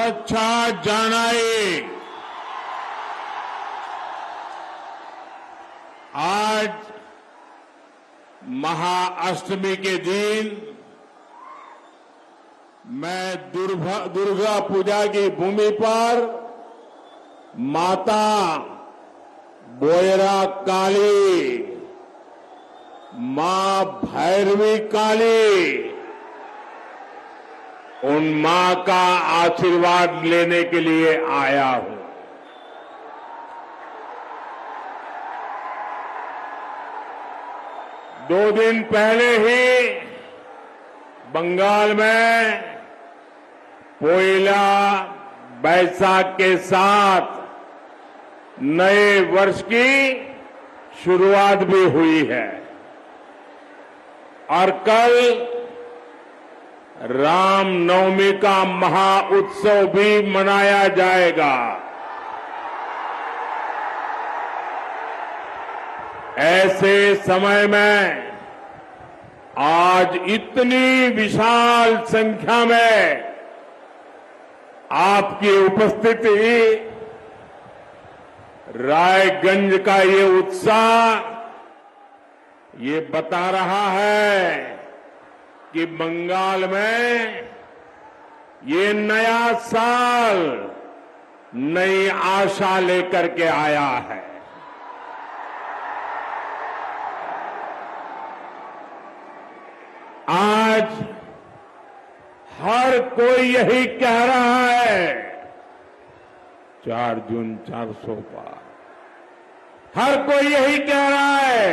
शुभेच्छा जानाई। आज महाअष्टमी के दिन मैं दुर्गा पूजा की भूमि पर माता बोयरा काली, मां भैरवी काली, उन मां का आशीर्वाद लेने के लिए आया हूं। दो दिन पहले ही बंगाल में पोइला बैसाख के साथ नए वर्ष की शुरुआत भी हुई है और कल रामनवमी का महाउत्सव भी मनाया जाएगा। ऐसे समय में आज इतनी विशाल संख्या में आपकी उपस्थिति, रायगंज का ये उत्साह ये बता रहा है कि बंगाल में ये नया साल नई आशा लेकर के आया है। आज हर कोई यही कह रहा है 4 जून 400 पार। हर कोई यही कह रहा है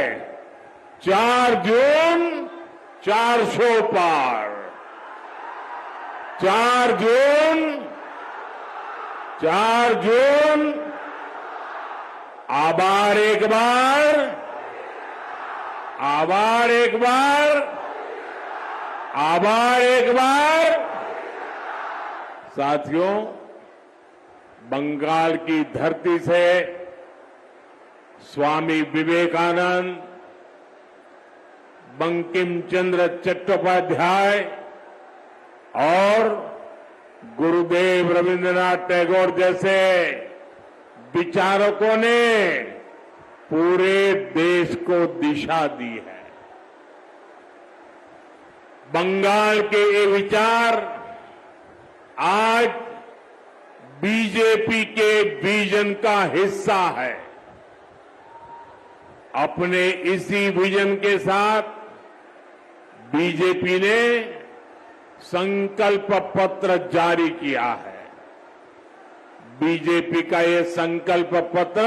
4 जून 400 पार। 4 जून आभार एक बार, आभार एक बार, आभार एक बार। साथियों, बंगाल की धरती से स्वामी विवेकानंद, बंकिम चंद्र चट्टोपाध्याय और गुरुदेव रविंद्रनाथ टैगोर जैसे विचारकों ने पूरे देश को दिशा दी है। बंगाल के ये विचार आज बीजेपी के विजन का हिस्सा है। अपने इसी विजन के साथ बीजेपी ने संकल्प पत्र जारी किया है। बीजेपी का ये संकल्प पत्र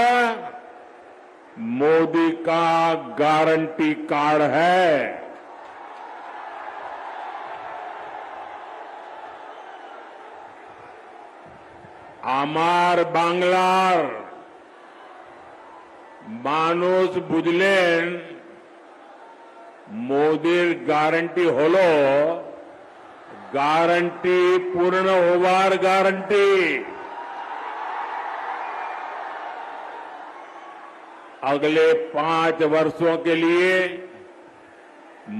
मोदी का गारंटी कार्ड है। আমার বাংলার মানুষ বুঝলেন মোদির গ্যারান্টি হলো গ্যারান্টি পূর্ণ হওয়ার গ্যারান্টি। अगले 5 वर्षों के लिए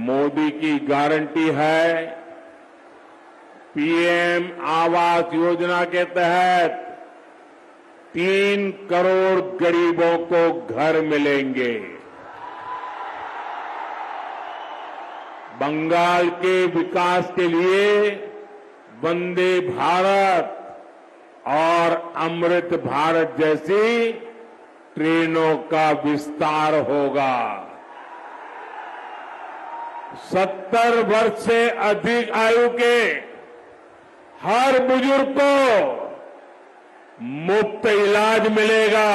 मोदी की गारंटी है पीएम आवास योजना के तहत 3 करोड़ गरीबों को घर मिलेंगे। बंगाल के विकास के लिए वंदे भारत और अमृत भारत जैसी ट्रेनों का विस्तार होगा। 70 वर्ष से अधिक आयु के हर बुजुर्ग को मुफ्त इलाज मिलेगा।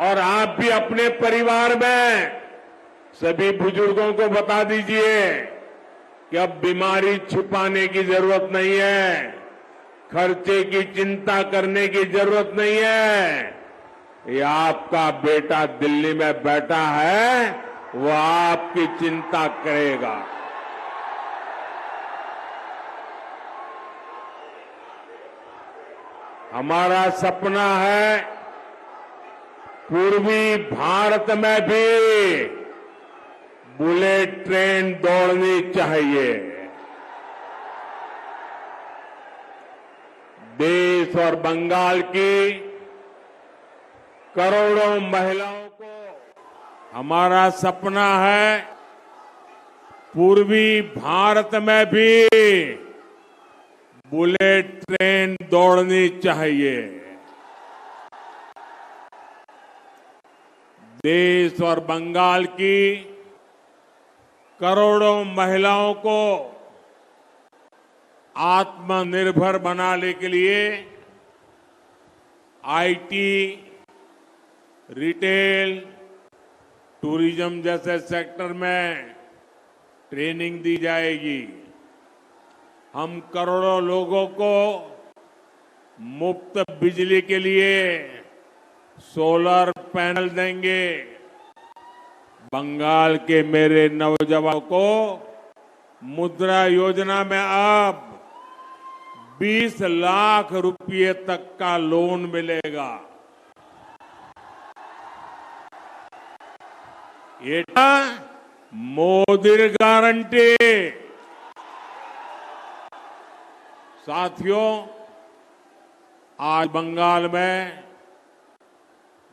और आप भी अपने परिवार में सभी बुजुर्गों को बता दीजिए कि अब बीमारी छिपाने की जरूरत नहीं है, खर्चे की चिंता करने की जरूरत नहीं है। ये आपका बेटा दिल्ली में बैठा है, वो आपकी चिंता करेगा। हमारा सपना है पूर्वी भारत में भी बुलेट ट्रेन दौड़नी चाहिए। देश और बंगाल की करोड़ों महिलाओं को हमारा सपना है पूर्वी भारत में भी बुलेट ट्रेन दौड़नी चाहिए। देश और बंगाल की करोड़ों महिलाओं को आत्मनिर्भर बनाने के लिए आईटी, रिटेल, टूरिज्म जैसे सेक्टर में ट्रेनिंग दी जाएगी। हम करोड़ों लोगों को मुफ्त बिजली के लिए सोलर पैनल देंगे। बंगाल के मेरे नौजवानों को मुद्रा योजना में अब 20 लाख रुपए तक का लोन मिलेगा। ये मोदी गारंटी। साथियों, आज बंगाल में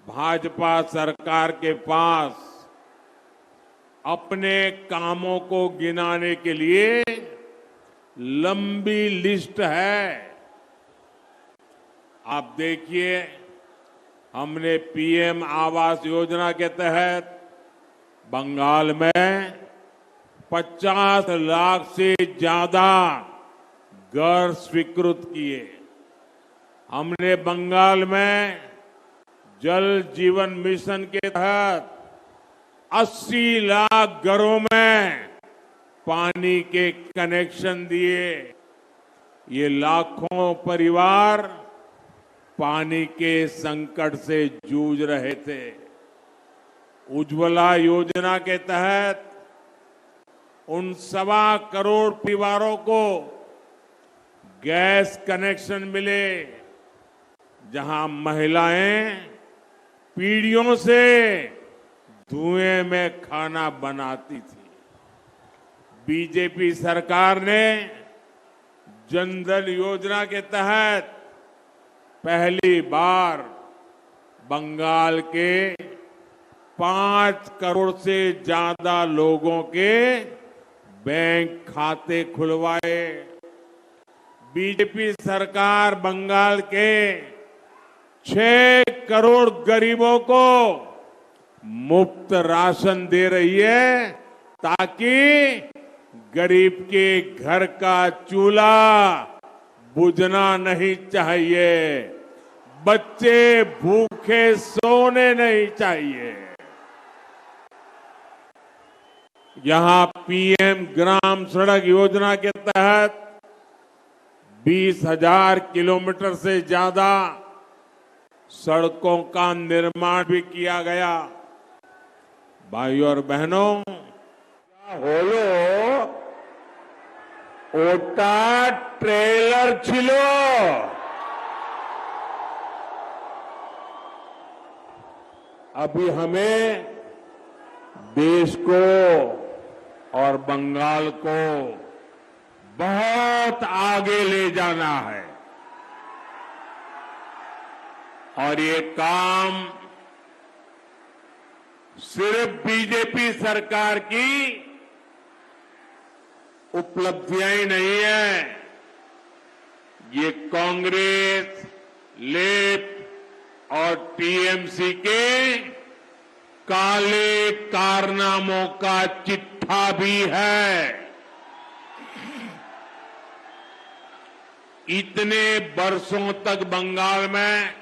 भाजपा सरकार के पास अपने कामों को गिनाने के लिए लंबी लिस्ट है। आप देखिए, हमने पीएम आवास योजना के तहत बंगाल में 50 लाख से ज्यादा घर स्वीकृत किए। हमने बंगाल में जल जीवन मिशन के तहत 80 लाख घरों में पानी के कनेक्शन दिए। ये लाखों परिवार पानी के संकट से जूझ रहे थे। उज्ज्वला योजना के तहत उन 1.25 करोड़ परिवारों को गैस कनेक्शन मिले जहां महिलाएं पीढ़ियों से धुएं में खाना बनाती थी। बीजेपी सरकार ने जनधन योजना के तहत पहली बार बंगाल के 5 करोड़ से ज्यादा लोगों के बैंक खाते खुलवाए। बीजेपी सरकार बंगाल के 6 करोड़ गरीबों को मुफ्त राशन दे रही है ताकि गरीब के घर का चूल्हा बुझना नहीं चाहिए, बच्चे भूखे सोने नहीं चाहिए। यहां पीएम ग्राम सड़क योजना के तहत 20,000 किलोमीटर से ज्यादा सड़कों का निर्माण भी किया गया। भाइयों और बहनों, হলো ওটা ট্রেলার ছিল। अभी हमें देश को और बंगाल को बहुत आगे ले जाना है और ये काम सिर्फ बीजेपी सरकार की उपलब्धियां ही नहीं है, ये कांग्रेस, लेफ्ट और टीएमसी के काले कारनामों का चिट्ठा भी है। इतने वर्षों तक बंगाल में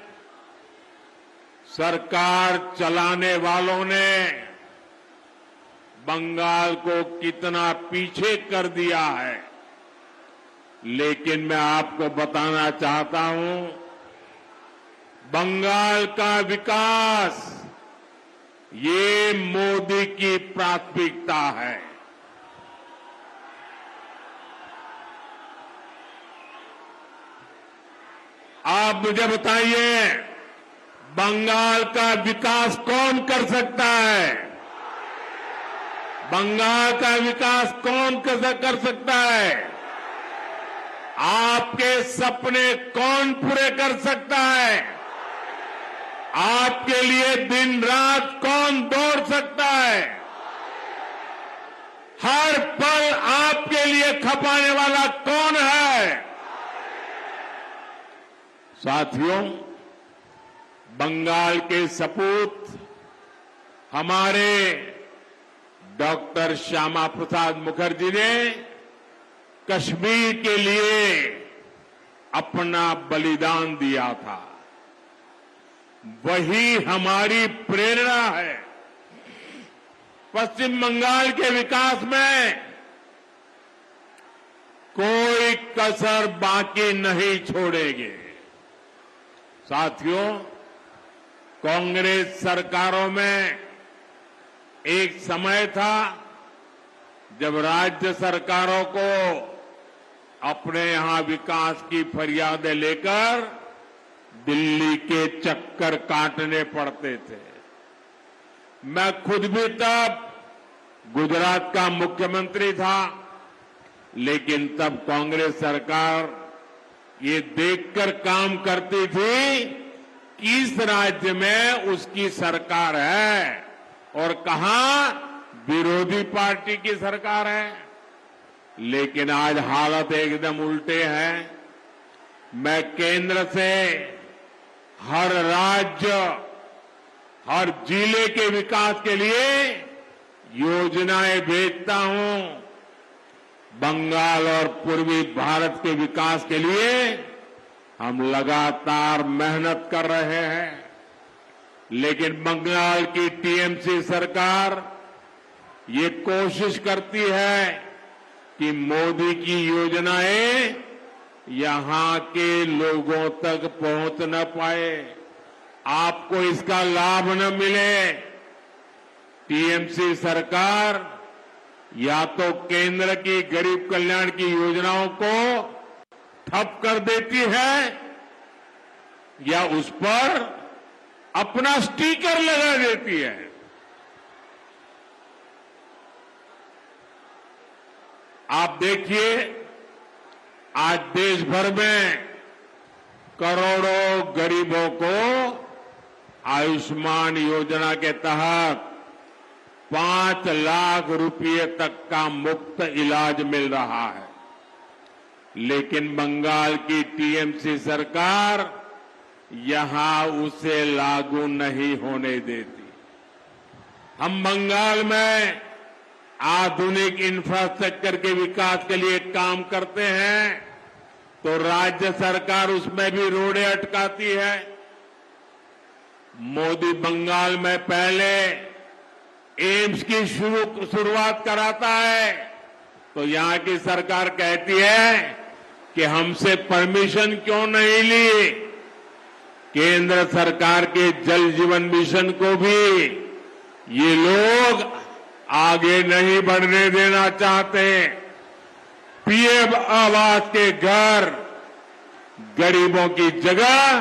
सरकार चलाने वालों ने बंगाल को कितना पीछे कर दिया है, लेकिन मैं आपको बताना चाहता हूं, बंगाल का विकास ये मोदी की प्राथमिकता है। आप मुझे बताइए, बंगाल का विकास कौन कर सकता है? बंगाल का विकास कौन कर सकता है? आपके सपने कौन पूरे कर सकता है? आपके लिए दिन रात कौन दौड़ सकता है? हर पल आपके लिए खपाने वाला कौन है? साथियों, बंगाल के सपूत हमारे डॉक्टर श्यामा प्रसाद मुखर्जी ने कश्मीर के लिए अपना बलिदान दिया था। वही हमारी प्रेरणा है। पश्चिम बंगाल के विकास में कोई कसर बाकी नहीं छोड़ेंगे। साथियों, कांग्रेस सरकारों में एक समय था जब राज्य सरकारों को अपने यहां विकास की फरियादें लेकर दिल्ली के चक्कर काटने पड़ते थे। मैं खुद भी तब गुजरात का मुख्यमंत्री था, लेकिन तब कांग्रेस सरकार ये देखकर काम करती थी कि इस राज्य में उसकी सरकार है और कहां विरोधी पार्टी की सरकार है। लेकिन आज हालत एकदम उल्टे है। मैं केंद्र से हर राज्य, हर जिले के विकास के लिए योजनाएं भेजता हूं। बंगाल और पूर्वी भारत के विकास के लिए हम लगातार मेहनत कर रहे हैं। लेकिन बंगाल की टीएमसी सरकार ये कोशिश करती है कि मोदी की योजनाएं यहां के लोगों तक पहुंच न पाए, आपको इसका लाभ न मिले। टीएमसी सरकार या तो केंद्र की गरीब कल्याण की योजनाओं को ठप कर देती है या उस पर अपना स्टिकर लगा देती है। आप देखिए, आज देश भर में करोड़ों गरीबों को आयुष्मान योजना के तहत 5 लाख रुपए तक का मुफ्त इलाज मिल रहा है। लेकिन बंगाल की टीएमसी सरकार यहां उसे लागू नहीं होने देती। हम बंगाल में आधुनिक इंफ्रास्ट्रक्चर के विकास के लिए काम करते हैं तो राज्य सरकार उसमें भी रोड़े अटकाती है। मोदी बंगाल में पहले एम्स की शुरुआत कराता है तो यहां की सरकार कहती है कि हमसे परमिशन क्यों नहीं ली। केंद्र सरकार के जल जीवन मिशन को भी ये लोग आगे नहीं बढ़ने देना चाहते। पीएम आवास के घर गरीबों की जगह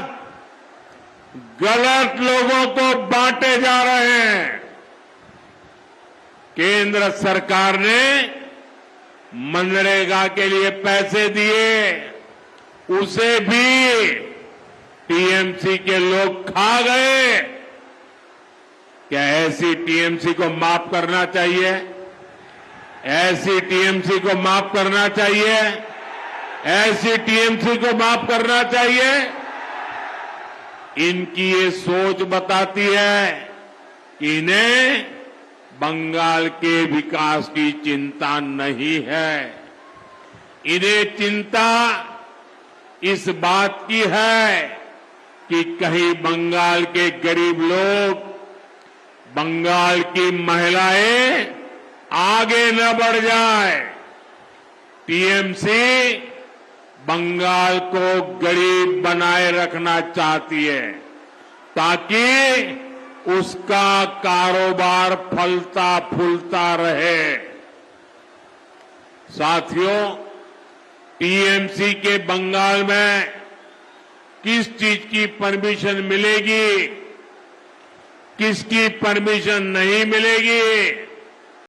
गलत लोगों को बांटे जा रहे हैं। केंद्र सरकार ने मनरेगा के लिए पैसे दिए, उसे भी टीएमसी के लोग खा गए। क्या ऐसी टीएमसी को माफ करना चाहिए? ऐसी टीएमसी को माफ करना चाहिए? ऐसी टीएमसी को माफ करना चाहिए? इनकी ये सोच बताती है कि इन्हें बंगाल के विकास की चिंता नहीं है। इन्हें चिंता इस बात की है कि कहीं बंगाल के गरीब लोग, बंगाल की महिलाएं आगे न बढ़ जाए। टीएमसी बंगाल को गरीब बनाए रखना चाहती है ताकि उसका कारोबार फलता फूलता रहे। साथियों, टीएमसी के बंगाल में किस चीज की परमिशन मिलेगी, किसकी परमिशन नहीं मिलेगी,